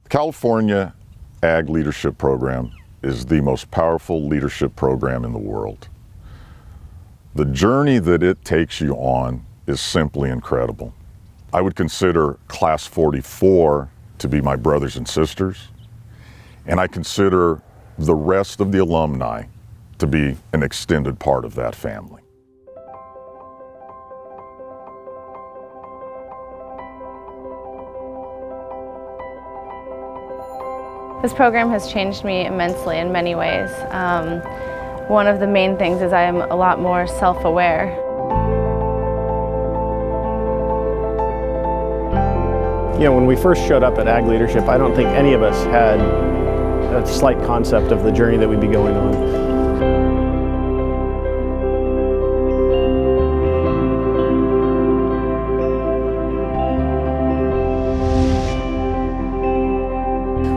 California Ag Leadership Program is the most powerful leadership program in the world. The journey that it takes you on is simply incredible. I would consider Class 44 to be my brothers and sisters, and I consider the rest of the alumni to be an extended part of that family. This program has changed me immensely in many ways. One of the main things is I am a lot more self-aware. You know, when we first showed up at Ag Leadership, I don't think any of us had a slight concept of the journey that we'd be going on.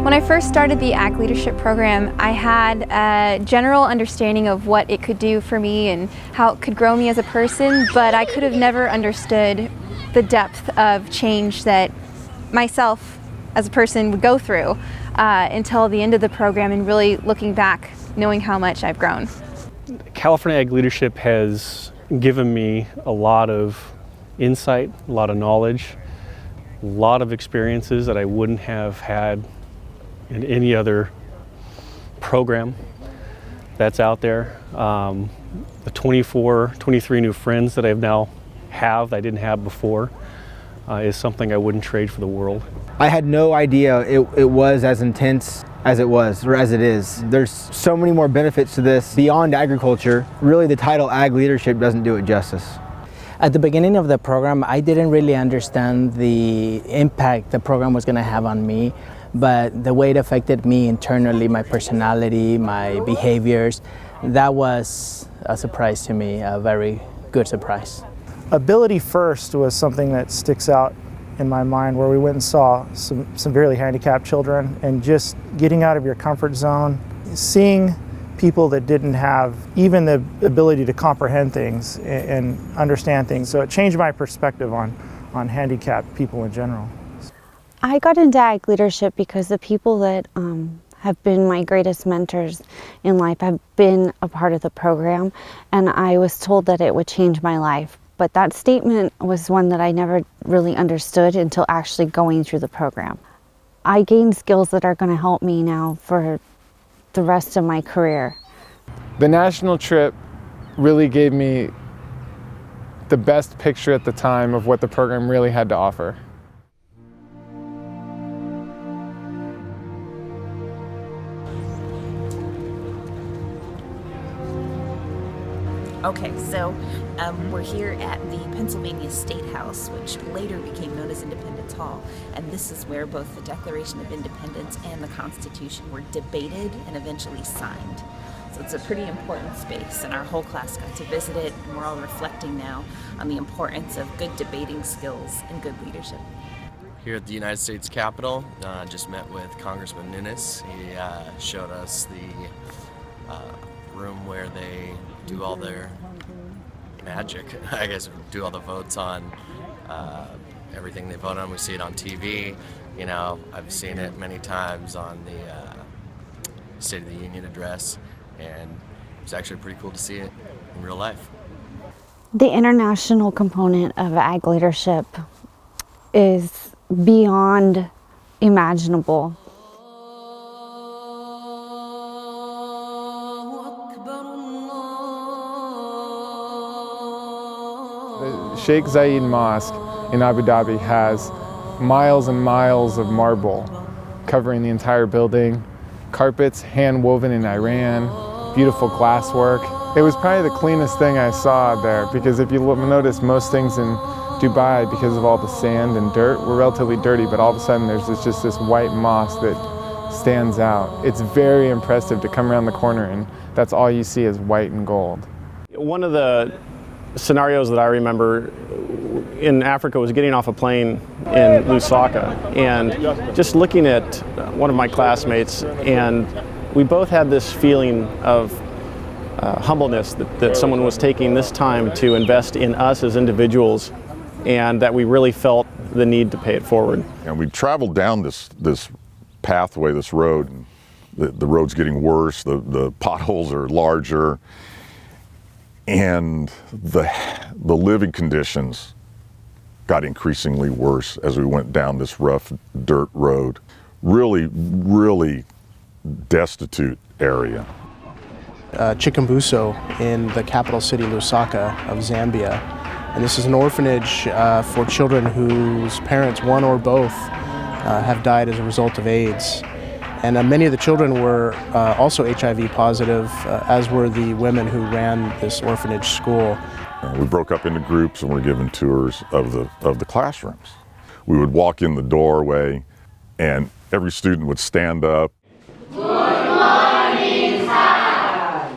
When I first started the Ag Leadership Program, I had a general understanding of what it could do for me and how it could grow me as a person, but I could have never understood the depth of change that myself as a person would go through until the end of the program, and really looking back, knowing how much I've grown. California Ag Leadership has given me a lot of insight, a lot of knowledge, a lot of experiences that I wouldn't have had in any other program that's out there. The 23 new friends that I now have that I didn't have before is something I wouldn't trade for the world. I had no idea it was as intense as it was, or as it is. There's so many more benefits to this beyond agriculture. Really, the title Ag Leadership doesn't do it justice. At the beginning of the program, I didn't really understand the impact the program was going to have on me, but the way it affected me internally, my personality, my behaviors, that was a surprise to me, a very good surprise. Ability First was something that sticks out in my mind, where we went and saw some severely handicapped children, and just getting out of your comfort zone, seeing people that didn't have even the ability to comprehend things and understand things. So it changed my perspective on handicapped people in general. I got into Ag Leadership because the people that have been my greatest mentors in life have been a part of the program, and I was told that it would change my life. But that statement was one that I never really understood until actually going through the program. I gained skills that are going to help me now for the rest of my career. The national trip really gave me the best picture at the time of what the program really had to offer. Okay, so we're here at the Pennsylvania State House, which later became known as Independence Hall, and this is where both the Declaration of Independence and the Constitution were debated and eventually signed. So it's a pretty important space, and our whole class got to visit it, and we're all reflecting now on the importance of good debating skills and good leadership. Here at the United States Capitol, just met with Congressman Nunes. He showed us the room where they do all their magic, I guess, do all the votes on everything they vote on. We see it on TV. You know, I've seen it many times on the State of the Union address, and it's actually pretty cool to see it in real life. The international component of Ag Leadership is beyond imaginable. The Sheikh Zayed Mosque in Abu Dhabi has miles and miles of marble covering the entire building, carpets hand woven in Iran, beautiful glasswork. It was probably the cleanest thing I saw there, because if you notice, most things in Dubai, because of all the sand and dirt, were relatively dirty, but all of a sudden there's just this white mosque that stands out. It's very impressive to come around the corner and that's all you see is white and gold. One of the scenarios that I remember in Africa was getting off a plane in Lusaka and just looking at one of my classmates, and we both had this feeling of humbleness that someone was taking this time to invest in us as individuals, and that we really felt the need to pay it forward. And we traveled down this pathway, this road, and the road's getting worse, the potholes are larger, and the living conditions got increasingly worse as we went down this rough dirt road. Really, really destitute area. Chikambuso in the capital city Lusaka of Zambia. And this is an orphanage for children whose parents, one or both, have died as a result of AIDS. And many of the children were also HIV positive, as were the women who ran this orphanage school. We broke up into groups and were given tours of the classrooms. We would walk in the doorway and every student would stand up. Good morning, Dad.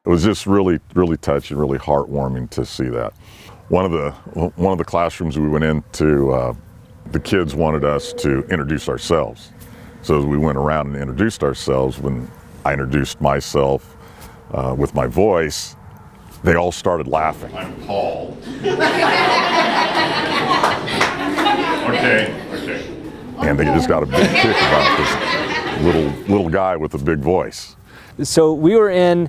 It was just really, really touching, really heartwarming to see that. One of the classrooms we went into, the kids wanted us to introduce ourselves. So as we went around and introduced ourselves, when I introduced myself with my voice, they all started laughing. I'm Paul. Okay. And they just got a big kick about this little guy with a big voice. So we were in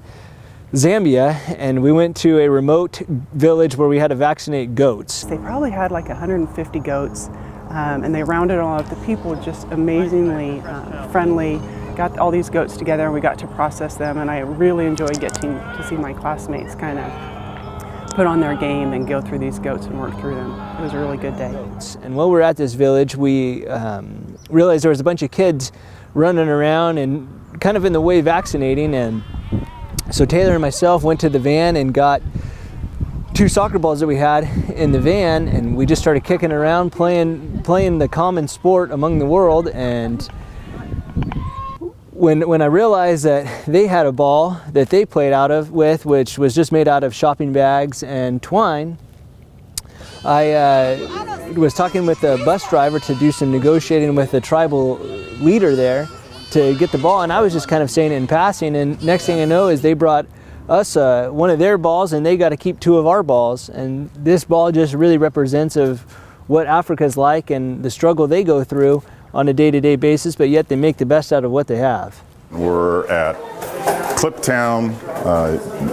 Zambia and we went to a remote village where we had to vaccinate goats. They probably had like 150 goats and they rounded all up. The people were just amazingly friendly. Got all these goats together and we got to process them, and I really enjoyed getting to see my classmates kind of put on their game and go through these goats and work through them. It was a really good day. And while we were at this village, we realized there was a bunch of kids running around and kind of in the way vaccinating, and so Taylor and myself went to the van and got 2 soccer balls that we had in the van, and we just started kicking around, playing the common sport among the world. And when I realized that they had a ball that they played with, which was just made out of shopping bags and twine, I was talking with the bus driver to do some negotiating with the tribal leader there to get the ball, and I was just kind of saying it in passing, and next thing I know is they brought us one of their balls and they got to keep 2 of our balls, and this ball just really represents of what Africa's like and the struggle they go through on a day-to-day basis, but yet they make the best out of what they have. We're at Cliptown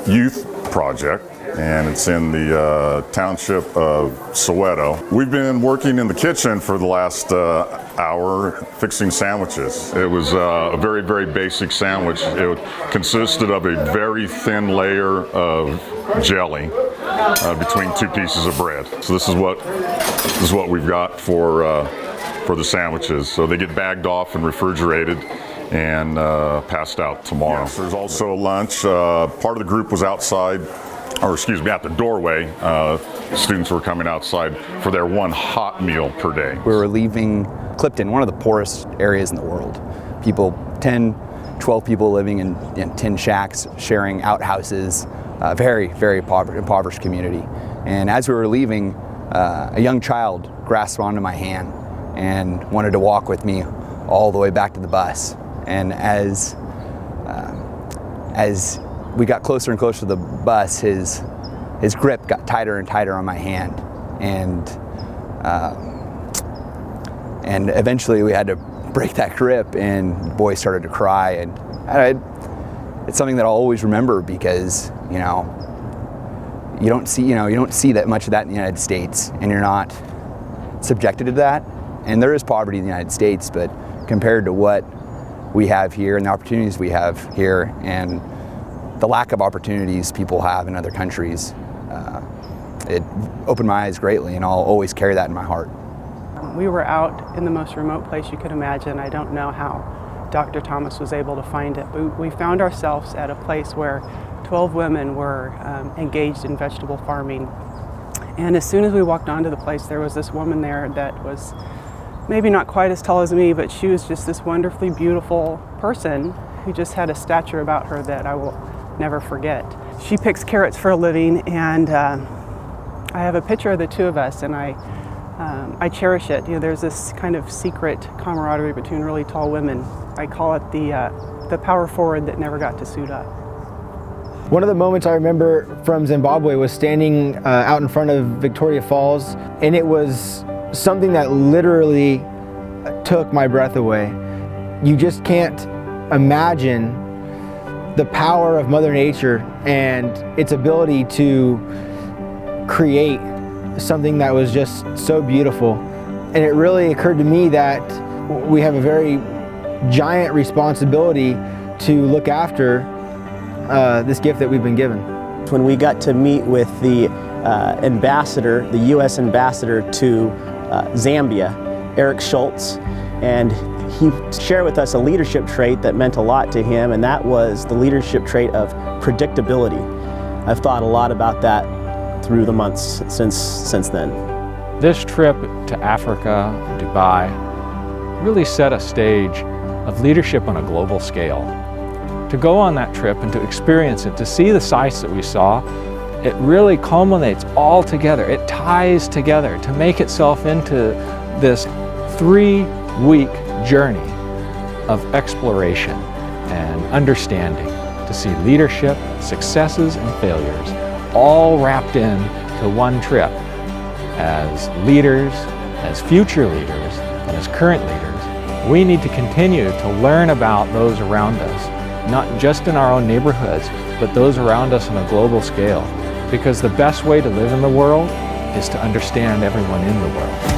Youth Project, and it's in the township of Soweto. We've been working in the kitchen for the last hour fixing sandwiches. It was a very, very basic sandwich. It consisted of a very thin layer of jelly between 2 pieces of bread. So this is what we've got for the sandwiches. So they get bagged off and refrigerated and passed out tomorrow. Yes, there's also lunch. Part of the group was outside, or excuse me, at the doorway. Students were coming outside for their 1 hot meal per day. We were leaving Clipton, one of the poorest areas in the world. People, 10, 12 people living in tin shacks, sharing outhouses, very, very impoverished community. And as we were leaving, a young child grasped onto my hand and wanted to walk with me all the way back to the bus. And as we got closer and closer to the bus, his grip got tighter and tighter on my hand, and eventually we had to break that grip, and the boy started to cry. And it's something that I'll always remember, because you don't see that much of that in the United States, and you're not subjected to that. And there is poverty in the United States, but compared to what we have here and the opportunities we have here and the lack of opportunities people have in other countries, it opened my eyes greatly, and I'll always carry that in my heart. We were out in the most remote place you could imagine. I don't know how Dr. Thomas was able to find it, but we found ourselves at a place where 12 women were engaged in vegetable farming. And as soon as we walked onto the place, there was this woman there that was maybe not quite as tall as me, but she was just this wonderfully beautiful person who just had a stature about her that I will never forget. She picks carrots for a living, and I have a picture of the 2 of us, and I cherish it. There's this kind of secret camaraderie between really tall women. I call it the power forward that never got to suit up. One of the moments I remember from Zimbabwe was standing out in front of Victoria Falls, and it was something that literally took my breath away. you just can't imagine the power of Mother Nature and its ability to create something that was just so beautiful. And it really occurred to me that we have a very giant responsibility to look after this gift that we've been given. When we got to meet with the ambassador, the U.S. ambassador to Zambia, Eric Schultz, and he shared with us a leadership trait that meant a lot to him, and that was the leadership trait of predictability. I've thought a lot about that through the months since then. This trip to Africa, Dubai, really set a stage of leadership on a global scale. To go on that trip and to experience it, to see the sights that we saw, it really culminates all together. It ties together to make itself into this 3-week journey of exploration and understanding, to see leadership, successes and failures, all wrapped into one trip. As leaders, as future leaders, and as current leaders, we need to continue to learn about those around us, not just in our own neighborhoods, but those around us on a global scale. Because the best way to live in the world is to understand everyone in the world.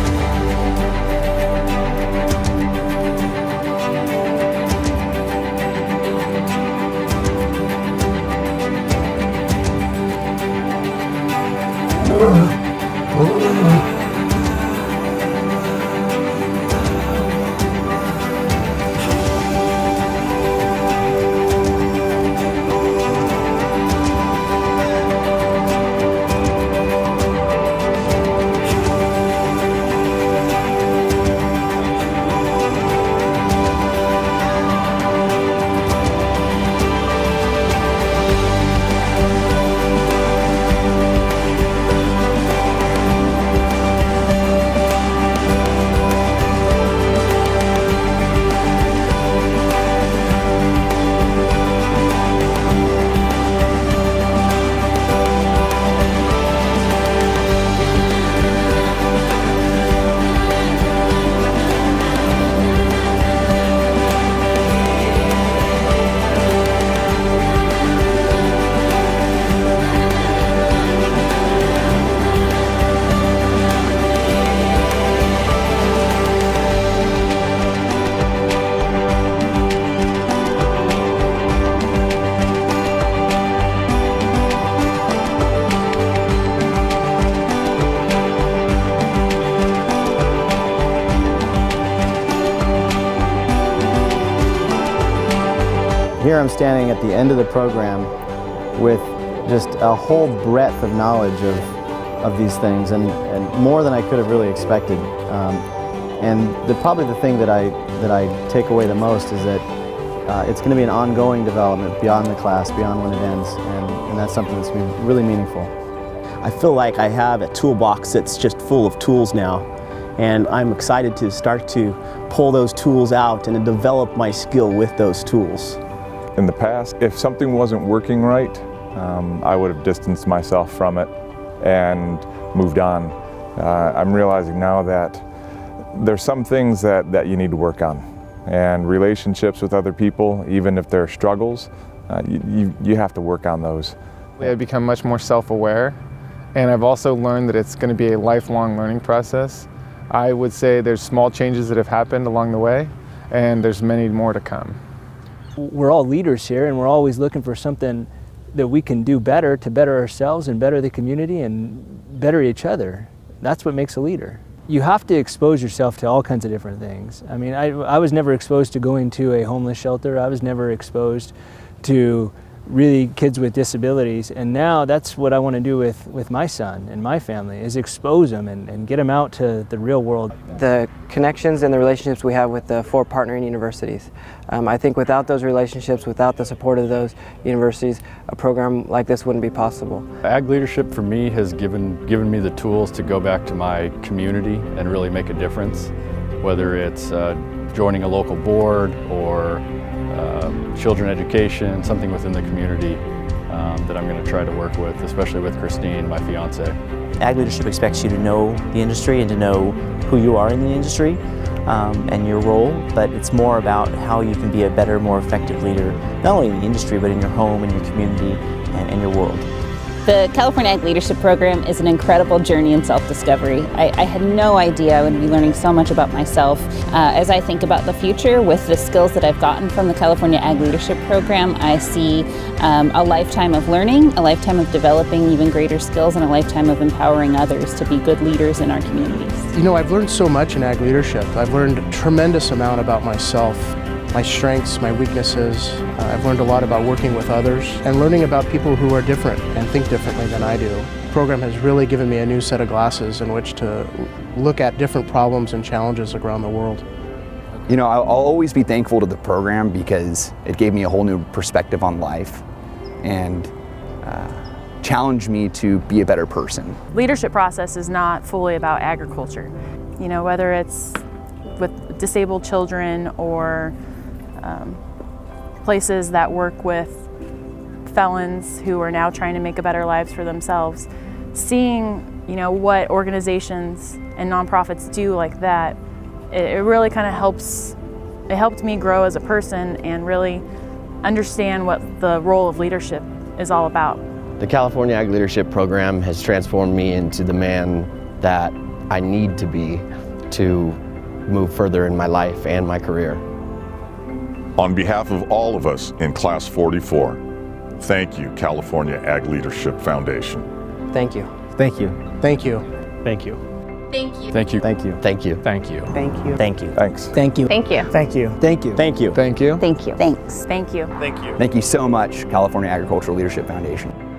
Here I'm standing at the end of the program with just a whole breadth of knowledge of these things, and more than I could have really expected. And probably the thing that I take away the most is that it's going to be an ongoing development beyond the class, beyond when it ends, and that's something that's been really meaningful. I feel like I have a toolbox that's just full of tools now, and I'm excited to start to pull those tools out and to develop my skill with those tools. In the past, if something wasn't working right, I would have distanced myself from it and moved on. I'm realizing now that there's some things that you need to work on, and relationships with other people, even if there are struggles, you have to work on those. I've become much more self-aware, and I've also learned that it's going to be a lifelong learning process. I would say there's small changes that have happened along the way, and there's many more to come. We're all leaders here, and we're always looking for something that we can do better to better ourselves and better the community and better each other. That's what makes a leader. You have to expose yourself to all kinds of different things. I mean, I was never exposed to going to a homeless shelter. I was never exposed to really kids with disabilities, and now that's what I want to do with my son and my family, is expose them and get them out to the real world. The connections and the relationships we have with the 4 partnering universities. I think without those relationships, without the support of those universities, a program like this wouldn't be possible. Ag leadership for me has given me the tools to go back to my community and really make a difference, whether it's joining a local board or children education, something within the community that I'm going to try to work with, especially with Christine, my fiance. Ag leadership expects you to know the industry and to know who you are in the industry. and your role, but it's more about how you can be a better, more effective leader, not only in the industry, but in your home, in your community, and your world. The California Ag Leadership Program is an incredible journey in self-discovery. I had no idea I would be learning so much about myself. As I think about the future with the skills that I've gotten from the California Ag Leadership Program, I see a lifetime of learning, a lifetime of developing even greater skills, and a lifetime of empowering others to be good leaders in our communities. You know, I've learned so much in ag leadership. I've learned a tremendous amount about myself, my strengths, my weaknesses. I've learned a lot about working with others and learning about people who are different and think differently than I do. The program has really given me a new set of glasses in which to look at different problems and challenges around the world. You know, I'll always be thankful to the program because it gave me a whole new perspective on life and challenged me to be a better person. Leadership process is not fully about agriculture. You know, whether it's with disabled children or places that work with felons who are now trying to make a better lives for themselves. Seeing, you know, what organizations and nonprofits do like that, it really kind of helped me grow as a person and really understand what the role of leadership is all about. The California Ag Leadership Program has transformed me into the man that I need to be to move further in my life and my career. On behalf of all of us in Class 44, thank you, California Ag Leadership Foundation. Thank you. Thank you. Thank you. Thank you. Thank you. Thank you. Thank you. Thank you. Thank you. Thank you. Thank you. Thanks. Thank you. Thank you. Thank you. Thank you. Thank you. Thank you. Thank you. Thanks. Thank you. Thank you. Thank you so much, California Agricultural Leadership Foundation.